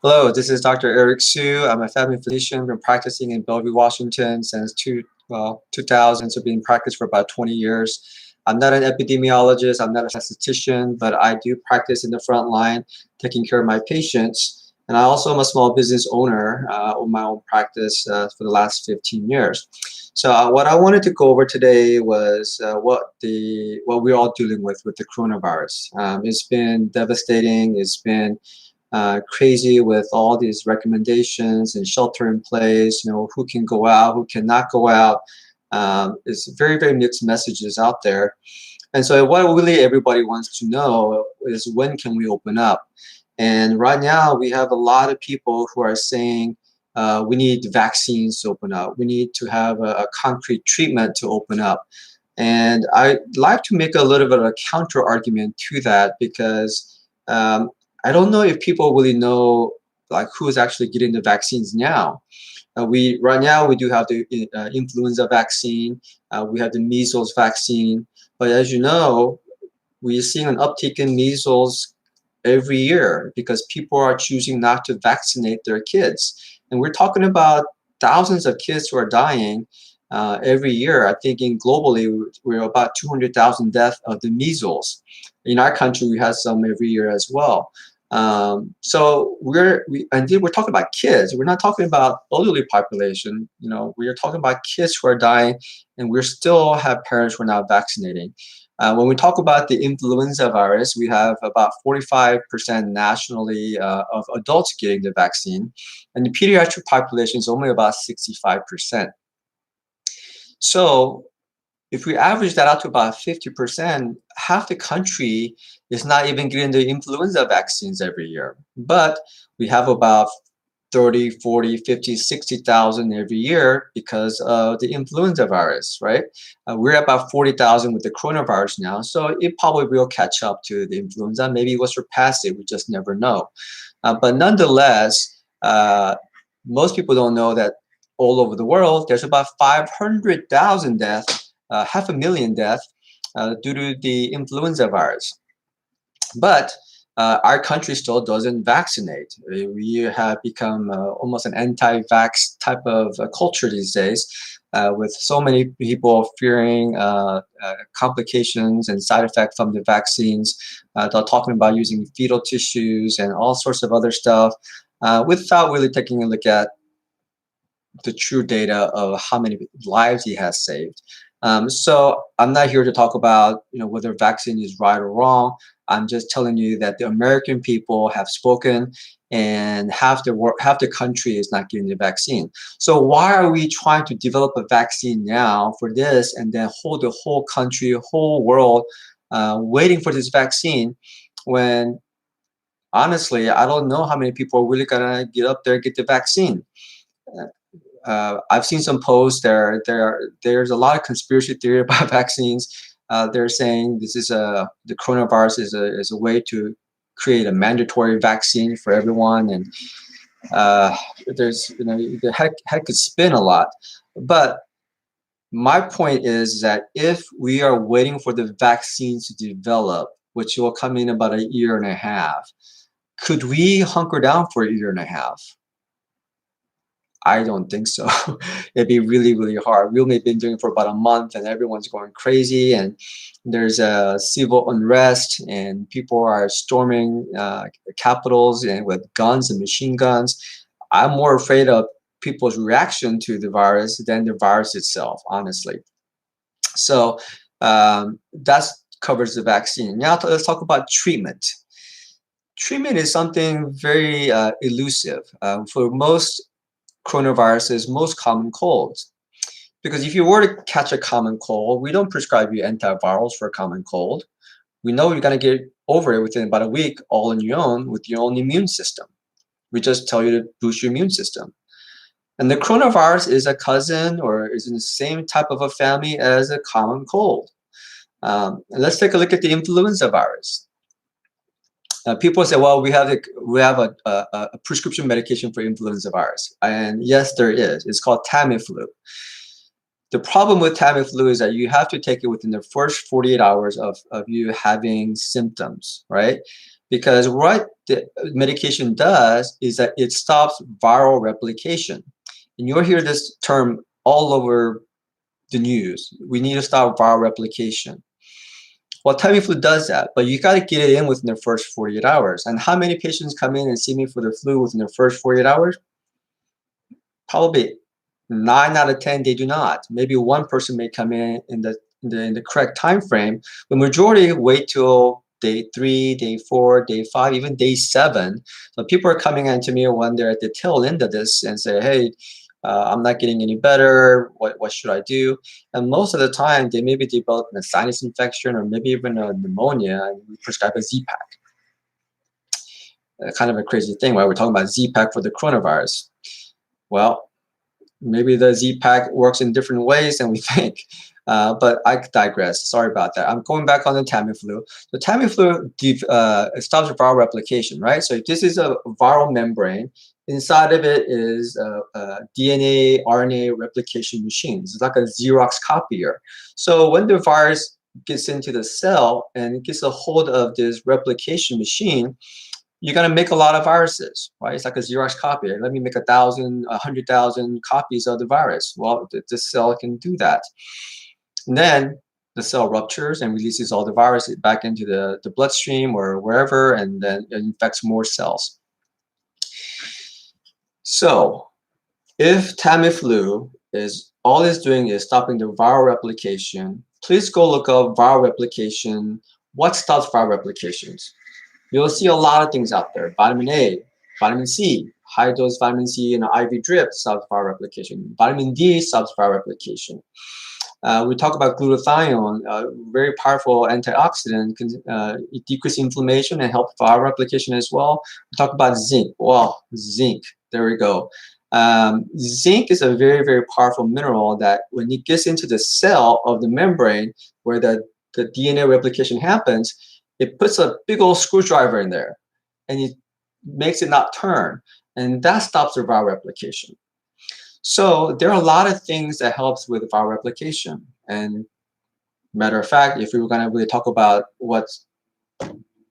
Hello, this is Dr. Eric Su. I'm a family physician. Been practicing in Bellevue, Washington since 2000, so been in practice for about 20 years. I'm not an epidemiologist, I'm not a statistician, but I do practice in the front line, taking care of my patients. And I also am a small business owner of my own practice for the last 15 years. So what I wanted to go over today was what we're all dealing with the coronavirus. It's been devastating. It's been crazy with all these recommendations and shelter in place, who can go out, who cannot go out. It's very, very mixed messages out there. And so what really everybody wants to know is, when can we open up? And right now we have a lot of people who are saying we need vaccines to open up. We need to have a concrete treatment to open up. And I'd like to make a little bit of a counter argument to that, because I don't know if people really know like who's actually getting the vaccines now. Right now we do have the influenza vaccine, we have the measles vaccine, but as you know, we're seeing an uptick in measles every year because people are choosing not to vaccinate their kids. And we're talking about thousands of kids who are dying every year. I think globally, we're about 200,000 deaths of the measles. In our country, we have some every year as well. So we're talking about kids. We're not talking about elderly population. We are talking about kids who are dying, and we still have parents who are not vaccinating. When we talk about the influenza virus, we have about 45% nationally of adults getting the vaccine, and the pediatric population is only about 65%. So if we average that out to about 50%, half the country is not even getting the influenza vaccines every year. But we have about 30, 40, 50, 60,000 every year because of the influenza virus, right? We're at about 40,000 with the coronavirus now, so it probably will catch up to the influenza. Maybe it will surpass it, we just never know. But nonetheless, most people don't know that all over the world, there's about 500,000 deaths, 500,000 deaths due to the influenza virus. But our country still doesn't vaccinate. We have become almost an anti-vax type of culture these days, with so many people fearing complications and side effects from the vaccines. They're talking about using fetal tissues and all sorts of other stuff without really taking a look at the true data of how many lives he has saved. So I'm not here to talk about whether vaccine is right or wrong. I'm just telling you that the American people have spoken, and half the country is not getting the vaccine. So why are we trying to develop a vaccine now for this, and then hold the whole country, whole world waiting for this vaccine, when honestly I don't know how many people are really gonna get up there and get the vaccine? I've seen some posts there's a lot of conspiracy theory about vaccines. They're saying the coronavirus is a way to create a mandatory vaccine for everyone, and there's the head could spin a lot. But my point is that if we are waiting for the vaccines to develop, which will come in about a year and a half, could we hunker down for a year and a half? I don't think so. It'd be really, really hard. We only been doing it for about a month, and everyone's going crazy, and there's a civil unrest, and people are storming capitals and with guns and machine guns. I'm more afraid of people's reaction to the virus than the virus itself, honestly. So that covers the vaccine. Now let's talk about treatment. Treatment is something very elusive. For most coronavirus, most common colds. Because if you were to catch a common cold, we don't prescribe you antivirals for a common cold. We know you're going to get over it within about a week all on your own with your own immune system. We just tell you to boost your immune system. And the coronavirus is a cousin, or is in the same type of a family as a common cold. And let's take a look at the influenza virus. People say, well, we have a prescription medication for influenza virus. And yes, there is. It's called Tamiflu. The problem with Tamiflu is that you have to take it within the first 48 hours of you having symptoms, right? because what the medication does is that it stops viral replication. And you'll hear this term all over the news. We need to stop viral replication. Well, Tamiflu does that, but you got to get it in within the first 48 hours. And how many patients come in and see me for the flu within the first 48 hours? Probably 9 out of 10, they do not. Maybe one person may come in the correct time frame. The majority wait till day 3, day 4, day 5, even day 7. So people are coming in to me when they're at the tail end of this and say, hey, I'm not getting any better. What should I do? And most of the time, they may be developing a sinus infection or maybe even a pneumonia, and we prescribe a Z-Pack. Kind of a crazy thing, why we're talking about Z-Pack for the coronavirus. Well, maybe the Z-Pack works in different ways than we think. But I digress. Sorry about that. I'm going back on the Tamiflu. So Tamiflu stops viral replication, right? So this is a viral membrane. Inside of it is DNA, RNA replication machines. It's like a Xerox copier. So when the virus gets into the cell and gets a hold of this replication machine, you're going to make a lot of viruses, right? It's like a Xerox copier. Let me make 1,000, 100,000 copies of the virus. Well, the cell can do that. And then the cell ruptures and releases all the virus back into the bloodstream or wherever, and then it infects more cells. So if Tamiflu is all it's doing is stopping the viral replication, please go look up viral replication. What stops viral replications? You'll see a lot of things out there. Vitamin A, vitamin C, high dose vitamin C in an IV drip stops viral replication. Vitamin D stops viral replication. We talk about glutathione, very powerful antioxidant, can decrease inflammation and help viral replication as well. We talk about zinc. Well, zinc, there we go. Zinc is a very, very powerful mineral that when it gets into the cell of the membrane where the DNA replication happens, it puts a big old screwdriver in there and it makes it not turn. And that stops the viral replication. So there are a lot of things that helps with viral replication. And matter of fact, if we were going to really talk about what's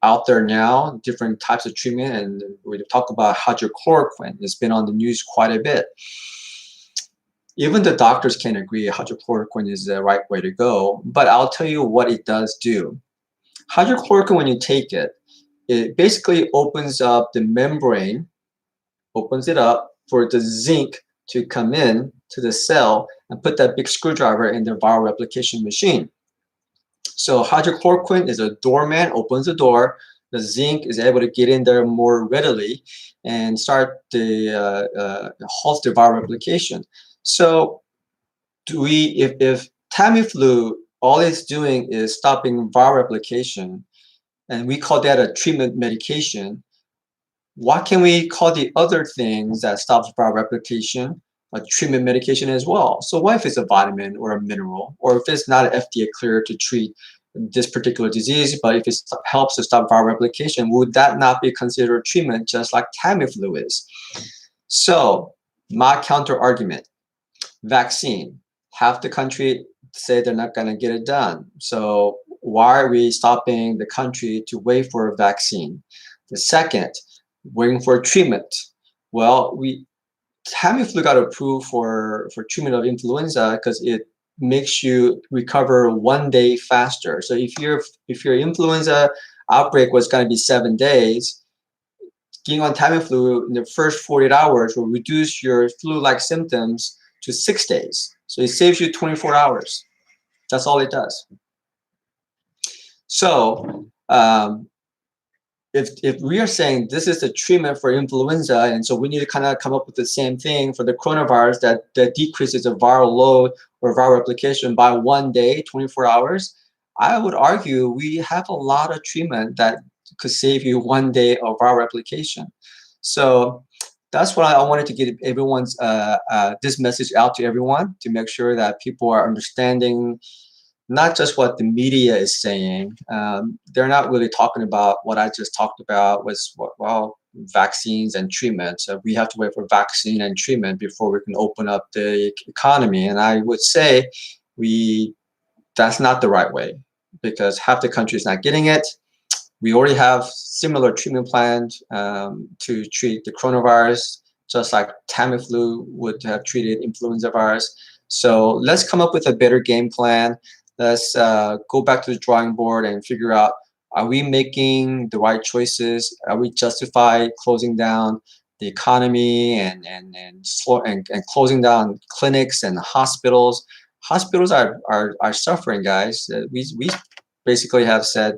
out there now, different types of treatment, and we talk about hydrochloroquine, it's been on the news quite a bit. Even the doctors can agree hydrochloroquine is the right way to go, but I'll tell you what it does do. Hydrochloroquine, when you take it, it basically opens up the membrane, opens it up for the zinc to come in to the cell and put that big screwdriver in the viral replication machine. So hydrochloroquine is a doorman, opens the door. The zinc is able to get in there more readily and start the halt the viral replication. So if Tamiflu, all it's doing is stopping viral replication, and we call that a treatment medication, what can we call the other things that stops viral replication? A treatment medication as well. So what if it's a vitamin or a mineral, or if it's not FDA cleared to treat this particular disease, but if it helps to stop viral replication, would that not be considered treatment just like Tamiflu is? So my counter argument, vaccine. Half the country say they're not going to get it done. So why are we stopping the country to wait for a vaccine? The second, waiting for treatment. Well, Tamiflu got approved for treatment of influenza because it makes you recover 1 day faster. So if your influenza outbreak was going to be 7 days, getting on Tamiflu in the first 48 hours will reduce your flu-like symptoms to 6 days. So it saves you 24 hours. That's all it does. So if we are saying this is the treatment for influenza, and so we need to kind of come up with the same thing for the coronavirus that decreases the viral load or viral replication by 1 day, 24 hours, I would argue we have a lot of treatment that could save you 1 day of viral replication. So that's what I wanted to get everyone's this message out to everyone, to make sure that people are understanding not just what the media is saying. They're not really talking about what I just talked about was, well, vaccines and treatment. So we have to wait for vaccine and treatment before we can open up the economy. And I would say that's not the right way, because half the country is not getting it. We already have similar treatment plans to treat the coronavirus, just like Tamiflu would have treated influenza virus. So let's come up with a better game plan. Let's go back to the drawing board and figure out, are we making the right choices? Are we justified closing down the economy and closing down clinics and hospitals? Hospitals are suffering, guys. We basically have said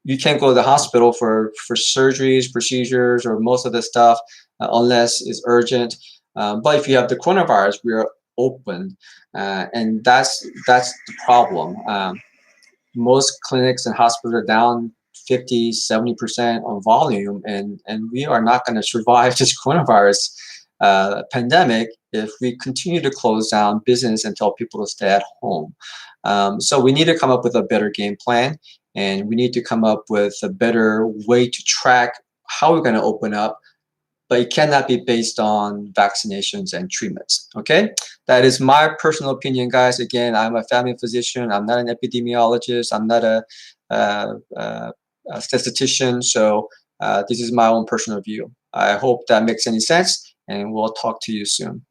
you can't go to the hospital for surgeries, procedures, or most of the stuff unless it's urgent. But if you have the coronavirus, we are open, and that's the problem. Most clinics and hospitals are down 50, 70% on volume, and we are not going to survive this coronavirus pandemic if we continue to close down business and tell people to stay at home. So we need to come up with a better game plan, and we need to come up with a better way to track how we're going to open up, but it cannot be based on vaccinations and treatments. Okay, that is my personal opinion, guys. Again, I'm a family physician. I'm not an epidemiologist. I'm not a statistician. So this is my own personal view. I hope that makes any sense, and we'll talk to you soon.